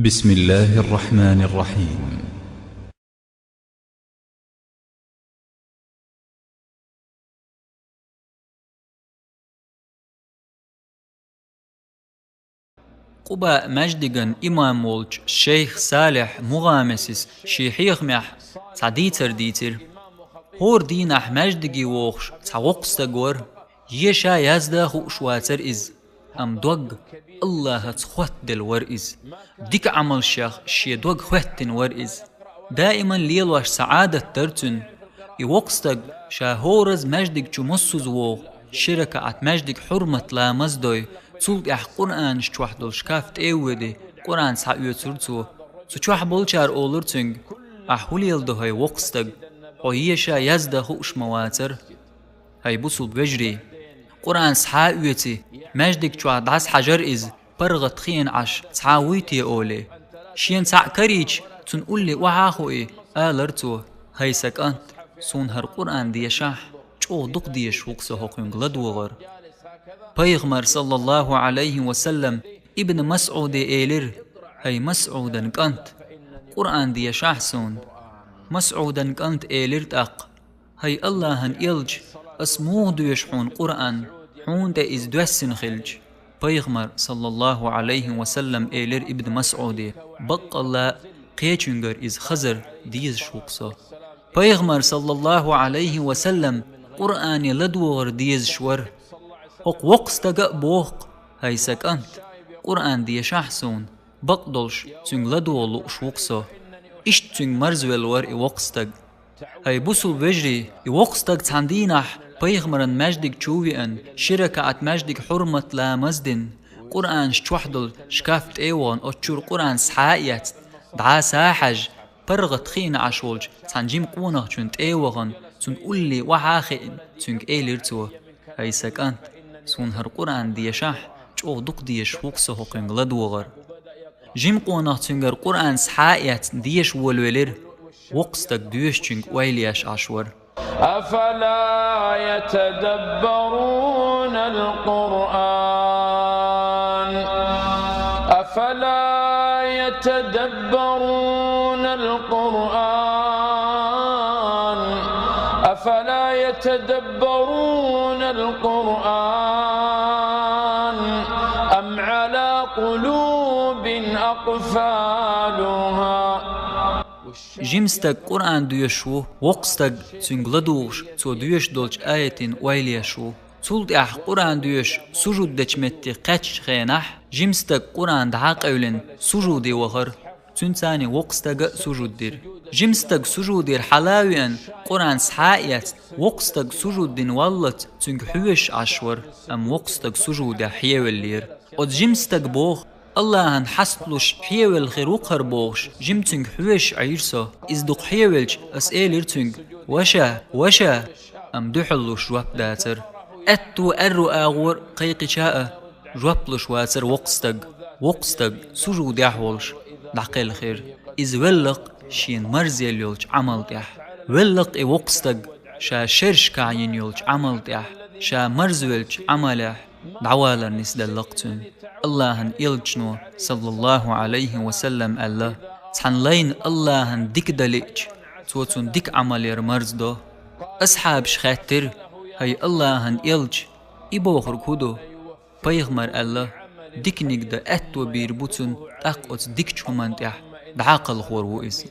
بسم الله الرحمن الرحيم. قبا مجدغن إمام ولج شيخ صالح مغامسس شيخيخ مح صديتر ديتر هور دينح مجدغي ووخش تعوقستغور يشا يزدا خوشواتر إز أم دوغ الله تخوت دل ور إز ديك عمل شيخ شي دوغ خوتن ور إز دائما ليلوش سعادة ترتن يوقستغ شا هورز مجدغ چو مسوز ووخ شركة عت مجدغ حرمة لا مزدوي تولد اح قرآن شتوح دول شكافت ايوه قرآن سعيو ترتو سچوح بولچار اولر تنگ احوليل ده هاي وقستگ هايشا يزده خوش مواتر هاي بوصل بوجري قرآن سحاويتي مجدك چوح دعس حجر از برغت خين عش سحاويتي اولي شين سع كريج تنقولي وعاخوئي آلرتو هاي سكانت سون هر قرآن ديشاح چو دق ديش وقسه هقين غلدوغر پیغمبر صلى الله عليه وسلم ابن مسعود إيلر هاي مسعودا كانت قرآن دي شاحسون مسعودا كانت إيلر تاق هاي الله هن إلج اسموه ديشحون قرآن حون دا إز دوسن خلج پیغمبر صلى الله عليه وسلم إيلر ابن مسعود بق الله قيچنگر إز خزر ديز شوقصا پیغمبر صلى الله عليه وسلم قرآن لدوغر ديز شور هق وقستغ بوق هاي سكنت قرآن دي شحسون بقدلش تنگ لدولو شوقسا اشت تنگ مرزوال ور وقستغ هاي بوصل بجري وقستغ تاندينح پیغمرن مجدك چووين شركة عت مجدك حرمة لا مزدن قرآن شتوحدل شكافت ايوان اتشور قرآن سحايات دعا ساحج برغت خين عشولج تانجيم قونه چونت ايوغن تن قولي وحاخين تنگ ايلرتو هاي سكنت سون هر قرآن ديشاح چو دق ديش وقسه هقين غلدوغر جيم قونه تنگر قرآن سحايات ديش ولولر وقستك ديش چنگ ويلياش عشور أفلا يتدبرون القرآن أفلا يتدبرون القرآن أفلا يتدبرون القرآن أم على قلوب أقفالها جيمستك قرآن ديشو وقستك تنگلدوش تو ديش دولش آيتين ويليشو تولد اح قرآن ديش سجود دچمتي قچ خينح جيمستك قرآن دعاق اولن سجودي وغر تنساني وقستك سجود دير جيمستك سجود دير حلاوين قرآن سحايات وقستك سجود دين والت تنگ حوش عشور ام وقستك سجود حيوال لير od جيمستك بوخ الله هن حسلوش حيوال خيروقر بوغش جيمتنگ حوش عيرسا ازدق حيوالج اسئلر تنگ وشا ام دحلوش جواب داتر اتو ارو اغور قيقي شاء جوابلوش واتر وقستق سجود يحولش دعقل خير از ولق شين مرزيل يولج عمل ديح ولق اي وقستق شا شرش كاين يولج عمل ديح شا مرزولج عمله دعوالا نسدلقتن الله هن إلجنو صلى الله عليه وسلم الله تحن لين الله هن ديك دليج توتن ديك عمل مرز دو أصحاب شخاتر هاي الله هن إلج إبوخر كودو پیغمبر الله ديك نقدا أتو بيربوتن أقوت ديك چومن دعاقل خور وإز